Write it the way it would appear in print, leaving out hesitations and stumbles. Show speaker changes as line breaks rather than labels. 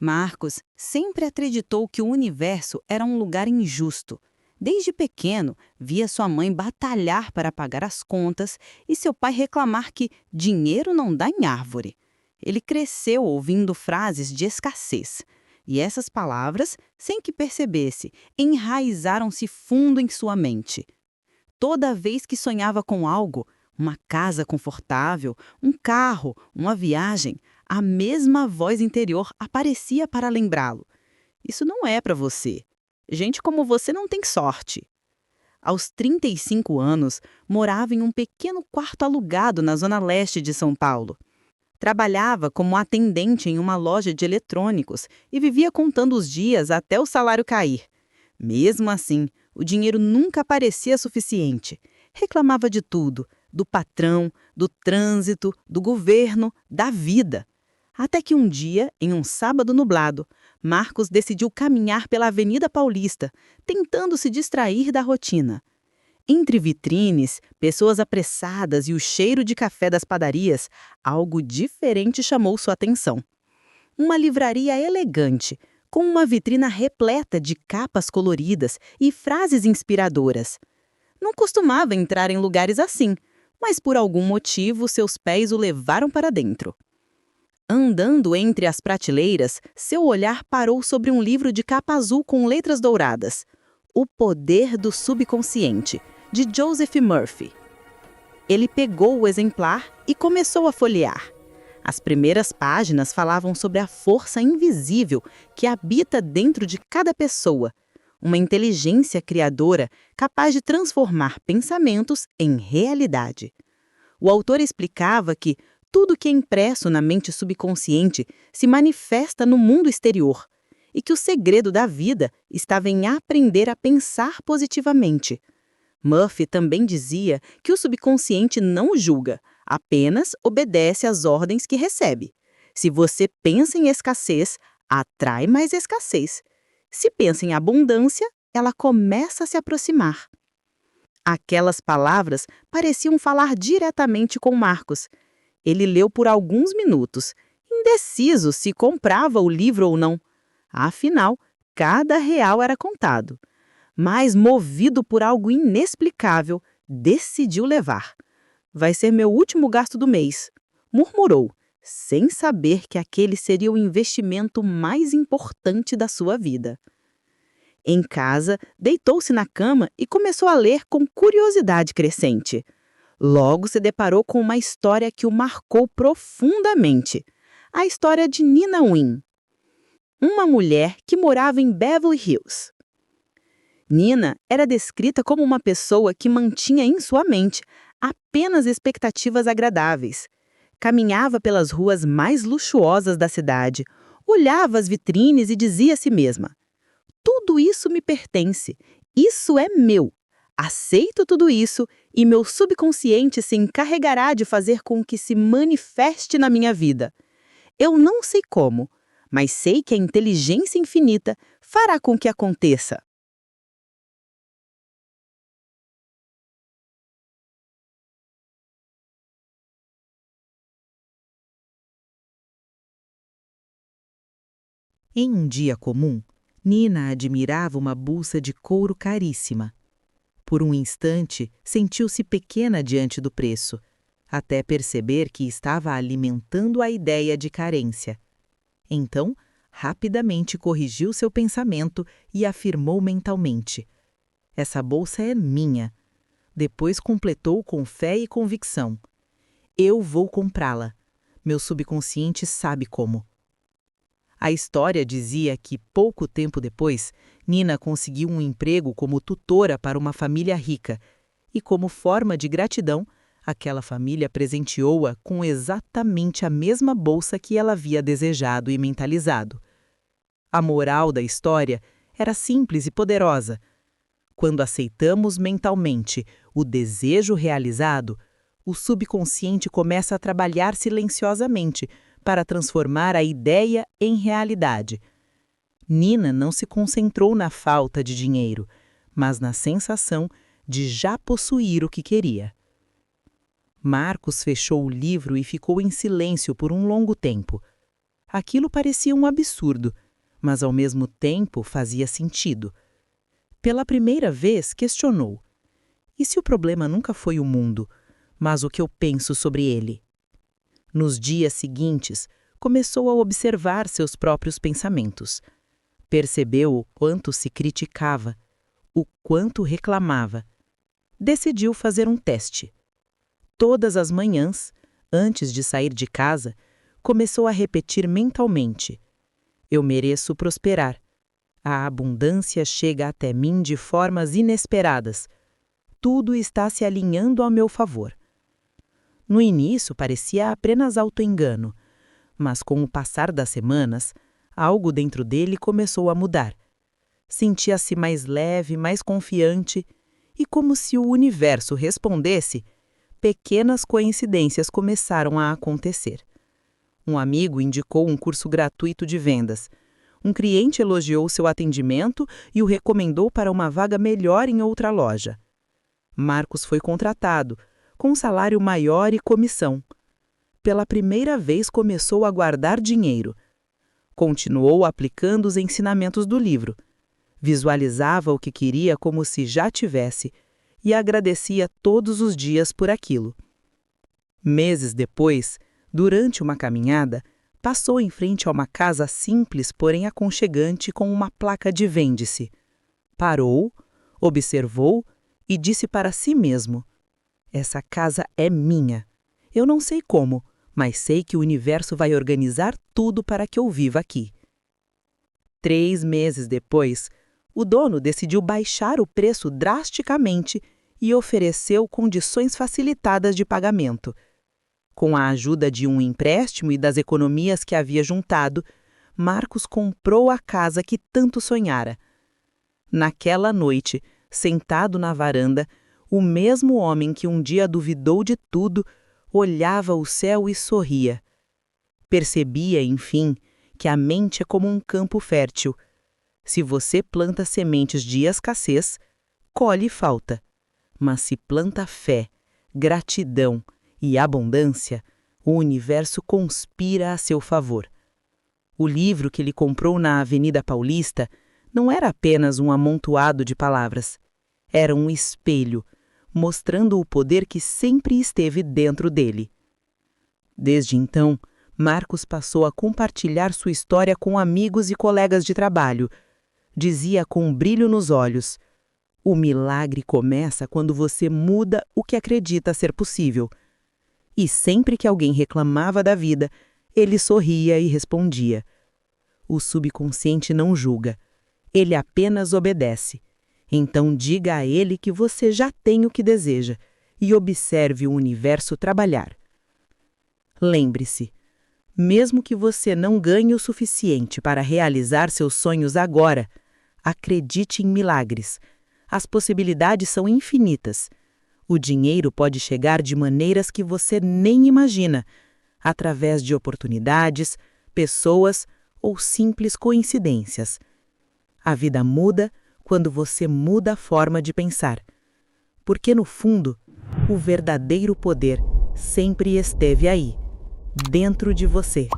Marcos sempre acreditou que o universo era um lugar injusto. Desde pequeno, via sua mãe batalhar para pagar as contas e seu pai reclamar que dinheiro não dá em árvore. Ele cresceu ouvindo frases de escassez. E essas palavras, sem que percebesse, enraizaram-se fundo em sua mente. Toda vez que sonhava com algo, uma casa confortável, um carro, uma viagem, a mesma voz interior aparecia para lembrá-lo. Isso não é para você. Gente como você não tem sorte. Aos 35 anos, morava em um pequeno quarto alugado na zona leste de São Paulo. Trabalhava como atendente em uma loja de eletrônicos e vivia contando os dias até o salário cair. Mesmo assim, o dinheiro nunca parecia suficiente. Reclamava de tudo, do patrão, do trânsito, do governo, da vida. Até que um dia, em um sábado nublado, Marcos decidiu caminhar pela Avenida Paulista, tentando se distrair da rotina. Entre vitrines, pessoas apressadas e o cheiro de café das padarias, algo diferente chamou sua atenção. Uma livraria elegante, com uma vitrina repleta de capas coloridas e frases inspiradoras. Não costumava entrar em lugares assim, mas por algum motivo seus pés o levaram para dentro. Andando entre as prateleiras, seu olhar parou sobre um livro de capa azul com letras douradas. O Poder do Subconsciente, de Joseph Murphy. Ele pegou o exemplar e começou a folhear. As primeiras páginas falavam sobre a força invisível que habita dentro de cada pessoa, uma inteligência criadora capaz de transformar pensamentos em realidade. O autor explicava que tudo que é impresso na mente subconsciente se manifesta no mundo exterior e que o segredo da vida estava em aprender a pensar positivamente. Murphy também dizia que o subconsciente não julga, apenas obedece às ordens que recebe. Se você pensa em escassez, atrai mais escassez. Se pensa em abundância, ela começa a se aproximar. Aquelas palavras pareciam falar diretamente com Marcos. Ele leu por alguns minutos, indeciso se comprava o livro ou não. Afinal, cada real era contado. Mas, movido por algo inexplicável, decidiu levar. Vai ser meu último gasto do mês, murmurou, sem saber que aquele seria o investimento mais importante da sua vida. Em casa, deitou-se na cama e começou a ler com curiosidade crescente. Logo se deparou com uma história que o marcou profundamente. A história de Nina Wynn, uma mulher que morava em Beverly Hills. Nina era descrita como uma pessoa que mantinha em sua mente apenas expectativas agradáveis. Caminhava pelas ruas mais luxuosas da cidade, olhava as vitrines e dizia a si mesma: tudo isso me pertence, isso é meu. Aceito tudo isso e meu subconsciente se encarregará de fazer com que se manifeste na minha vida. Eu não sei como, mas sei que a inteligência infinita fará com que aconteça.
Em um dia comum, Nina admirava uma bolsa de couro caríssima. Por um instante, sentiu-se pequena diante do preço, até perceber que estava alimentando a ideia de carência. Então, rapidamente corrigiu seu pensamento e afirmou mentalmente: essa bolsa é minha. Depois completou com fé e convicção: eu vou comprá-la. Meu subconsciente sabe como. A história dizia que, pouco tempo depois, Nina conseguiu um emprego como tutora para uma família rica e, como forma de gratidão, aquela família presenteou-a com exatamente a mesma bolsa que ela havia desejado e mentalizado. A moral da história era simples e poderosa. Quando aceitamos mentalmente o desejo realizado, o subconsciente começa a trabalhar silenciosamente para transformar a ideia em realidade. Nina não se concentrou na falta de dinheiro, mas na sensação de já possuir o que queria. Marcos fechou o livro e ficou em silêncio por um longo tempo. Aquilo parecia um absurdo, mas ao mesmo tempo fazia sentido. Pela primeira vez, questionou: e se o problema nunca foi o mundo, mas o que eu penso sobre ele? Nos dias seguintes, começou a observar seus próprios pensamentos. Percebeu o quanto se criticava, o quanto reclamava. Decidiu fazer um teste. Todas as manhãs, antes de sair de casa, começou a repetir mentalmente: eu mereço prosperar. A abundância chega até mim de formas inesperadas. Tudo está se alinhando ao meu favor. No início parecia apenas auto-engano, mas com o passar das semanas, algo dentro dele começou a mudar. Sentia-se mais leve, mais confiante, e como se o universo respondesse, pequenas coincidências começaram a acontecer. Um amigo indicou um curso gratuito de vendas. Um cliente elogiou seu atendimento e o recomendou para uma vaga melhor em outra loja. Marcos foi contratado, com um salário maior e comissão. Pela primeira vez começou a guardar dinheiro. Continuou aplicando os ensinamentos do livro. Visualizava o que queria como se já tivesse e agradecia todos os dias por aquilo. Meses depois, durante uma caminhada, passou em frente a uma casa simples, porém aconchegante, com uma placa de vende-se. Parou, observou e disse para si mesmo: essa casa é minha. Eu não sei como, mas sei que o universo vai organizar tudo para que eu viva aqui. 3 meses depois, o dono decidiu baixar o preço drasticamente e ofereceu condições facilitadas de pagamento. Com a ajuda de um empréstimo e das economias que havia juntado, Marcos comprou a casa que tanto sonhara. Naquela noite, sentado na varanda, o mesmo homem que um dia duvidou de tudo, olhava o céu e sorria. Percebia, enfim, que a mente é como um campo fértil. Se você planta sementes de escassez, colhe falta. Mas se planta fé, gratidão e abundância, o universo conspira a seu favor. O livro que ele comprou na Avenida Paulista não era apenas um amontoado de palavras. Era um espelho, mostrando o poder que sempre esteve dentro dele. Desde então, Marcos passou a compartilhar sua história com amigos e colegas de trabalho. Dizia com um brilho nos olhos: o milagre começa quando você muda o que acredita ser possível. E sempre que alguém reclamava da vida, ele sorria e respondia: o subconsciente não julga, ele apenas obedece. Então diga a ele que você já tem o que deseja e observe o universo trabalhar. Lembre-se, mesmo que você não ganhe o suficiente para realizar seus sonhos agora, acredite em milagres. As possibilidades são infinitas. O dinheiro pode chegar de maneiras que você nem imagina, através de oportunidades, pessoas ou simples coincidências. A vida muda quando você muda a forma de pensar. Porque, no fundo, o verdadeiro poder sempre esteve aí, dentro de você.